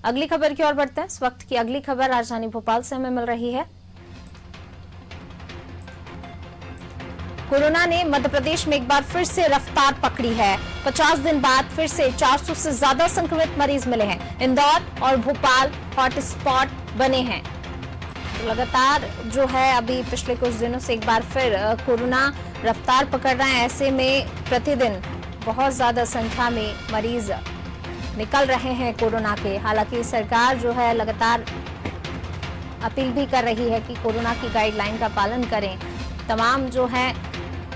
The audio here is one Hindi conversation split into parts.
अगली खबर की ओर बढ़ते हैं। इस वक्त की अगली खबर राजधानी भोपाल से हमें मिल रही है। कोरोना ने मध्य प्रदेश में एक बार फिर से रफ्तार पकड़ी है। 50 दिन बाद फिर से 400 से ज्यादा संक्रमित मरीज मिले हैं। इंदौर और भोपाल हॉटस्पॉट बने हैं। तो लगातार जो है अभी पिछले कुछ दिनों से एक बार फिर कोरोना रफ्तार पकड़ रहा है। ऐसे में प्रतिदिन बहुत ज्यादा संख्या में मरीज निकल रहे हैं कोरोना के। हालांकि सरकार जो है लगातार अपील भी कर रही है कि कोरोना की गाइडलाइन का पालन करें। तमाम जो है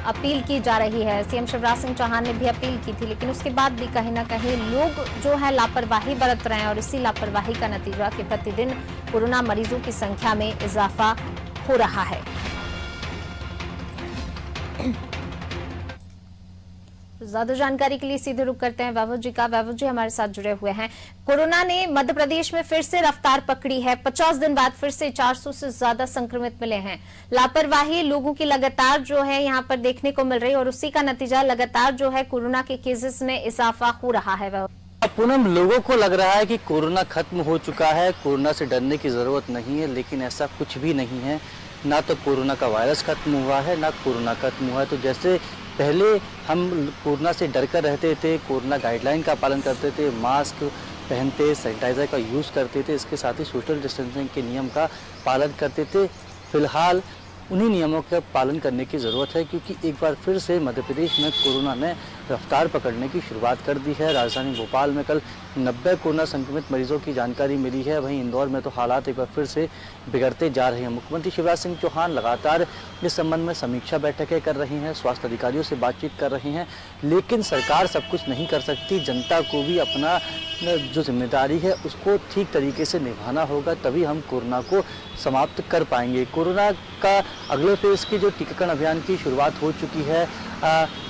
अपील की जा रही है। सीएम शिवराज सिंह चौहान ने भी अपील की थी, लेकिन उसके बाद भी कहीं ना कहीं लोग जो है लापरवाही बरत रहे हैं और इसी लापरवाही का नतीजा कि प्रतिदिन कोरोना मरीजों की संख्या में इजाफा हो रहा है। ज्यादा जानकारी के लिए सीधे रुख करते हैं वैभव जी का। वैभव जी हमारे साथ जुड़े हुए हैं। कोरोना ने मध्य प्रदेश में फिर से रफ्तार पकड़ी है। 50 दिन बाद फिर से 400 से ज्यादा संक्रमित मिले हैं। लापरवाही लोगों की लगातार जो है यहां पर देखने को मिल रही है और उसी का नतीजा लगातार जो है कोरोना के केसेस में इजाफा हो रहा है। पूनम, लोगों को लग रहा है कि कोरोना खत्म हो चुका है, कोरोना से डरने की जरूरत नहीं है, लेकिन ऐसा कुछ भी नहीं है। ना तो कोरोना का वायरस खत्म हुआ है, ना कोरोना खत्म हुआ है। तो जैसे पहले हम कोरोना से डर कर रहते थे, कोरोना गाइडलाइन का पालन करते थे, मास्क पहनते, सैनिटाइजर का यूज़ करते थे, इसके साथ ही सोशल डिस्टेंसिंग के नियम का पालन करते थे। फिलहाल उन्हीं नियमों का पालन करने की ज़रूरत है, क्योंकि एक बार फिर से मध्य प्रदेश में कोरोना ने रफ्तार पकड़ने की शुरुआत कर दी है। राजधानी भोपाल में कल 90 कोरोना संक्रमित मरीजों की जानकारी मिली है। वहीं इंदौर में तो हालात एक बार फिर से बिगड़ते जा रहे हैं। मुख्यमंत्री शिवराज सिंह चौहान लगातार इस संबंध में समीक्षा बैठकें कर रही हैं, स्वास्थ्य अधिकारियों से बातचीत कर रहे हैं, लेकिन सरकार सब कुछ नहीं कर सकती। जनता को भी अपना जो जिम्मेदारी है उसको ठीक तरीके से निभाना होगा, तभी हम कोरोना को समाप्त कर पाएंगे। कोरोना का अगले फेज की जो टीकाकरण अभियान की शुरुआत हो चुकी है।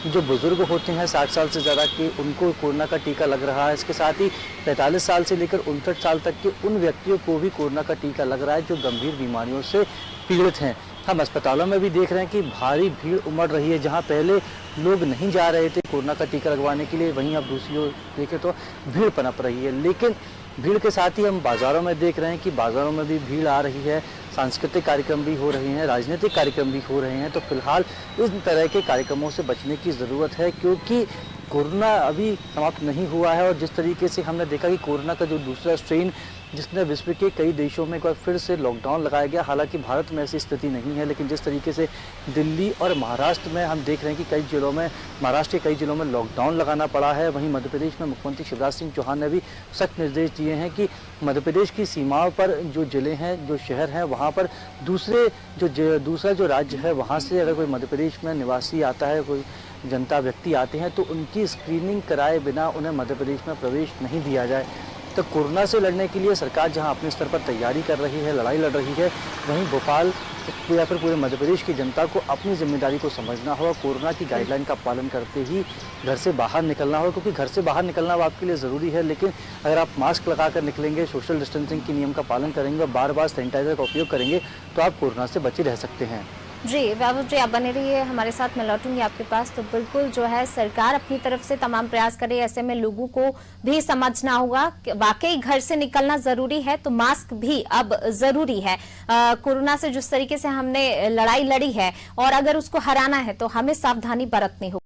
जो बुजुर्ग होते हैं 60 साल से ज़्यादा के, उनको कोरोना का टीका लग रहा है। इसके साथ ही 45 साल से लेकर 59 साल तक के उन व्यक्तियों को भी कोरोना का टीका लग रहा है जो गंभीर बीमारियों से पीड़ित हैं। हम अस्पतालों में भी देख रहे हैं कि भारी भीड़ उमड़ रही है। जहां पहले लोग नहीं जा रहे थे कोरोना का टीका लगवाने के लिए, वहीं अब दूसरी ओर देखें तो भीड़ पनप रही है। लेकिन भीड़ के साथ ही हम बाज़ारों में देख रहे हैं कि बाज़ारों में भी भीड़ आ रही है, सांस्कृतिक कार्यक्रम भी हो रहे हैं, राजनीतिक कार्यक्रम भी हो रहे हैं। तो फिलहाल इस तरह के कार्यक्रमों से बचने की ज़रूरत है, क्योंकि कोरोना अभी समाप्त नहीं हुआ है। और जिस तरीके से हमने देखा कि कोरोना का जो दूसरा स्ट्रेन जिसने विश्व के कई देशों में एक बार फिर से लॉकडाउन लगाया गया, हालांकि भारत में ऐसी स्थिति नहीं है, लेकिन जिस तरीके से दिल्ली और महाराष्ट्र में हम देख रहे हैं कि कई जिलों में, महाराष्ट्र के कई जिलों में लॉकडाउन लगाना पड़ा है। वहीं मध्य प्रदेश में मुख्यमंत्री शिवराज सिंह चौहान ने भी सख्त निर्देश दिए हैं कि मध्य प्रदेश की सीमाओं पर जो जिले हैं, जो शहर हैं, वहाँ पर दूसरा जो राज्य है वहाँ से अगर कोई मध्य प्रदेश में निवासी आता है, कोई जनता व्यक्ति आते हैं, तो उनकी स्क्रीनिंग कराए बिना उन्हें मध्य प्रदेश में प्रवेश नहीं दिया जाए। तो कोरोना से लड़ने के लिए सरकार जहां अपने स्तर पर तैयारी कर रही है, लड़ाई लड़ रही है, वहीं भोपाल या फिर पूरे मध्य प्रदेश की जनता को अपनी जिम्मेदारी को समझना होगा। कोरोना की गाइडलाइन का पालन करते ही घर से बाहर निकलना होगा, क्योंकि घर से बाहर निकलना आपके लिए ज़रूरी है। लेकिन अगर आप मास्क लगाकर निकलेंगे, सोशल डिस्टेंसिंग के नियम का पालन करेंगे और बार बार सैनिटाइजर का उपयोग करेंगे, तो आप कोरोना से बचे रह सकते हैं। जी वैभव जी, आप बने रहिए हमारे साथ, मैं लौटूंगी आपके पास। तो बिल्कुल जो है सरकार अपनी तरफ से तमाम प्रयास करे, ऐसे में लोगों को भी समझना होगा कि वाकई घर से निकलना जरूरी है, तो मास्क भी अब जरूरी है। कोरोना से जिस तरीके से हमने लड़ाई लड़ी है और अगर उसको हराना है तो हमें सावधानी बरतनी होगी।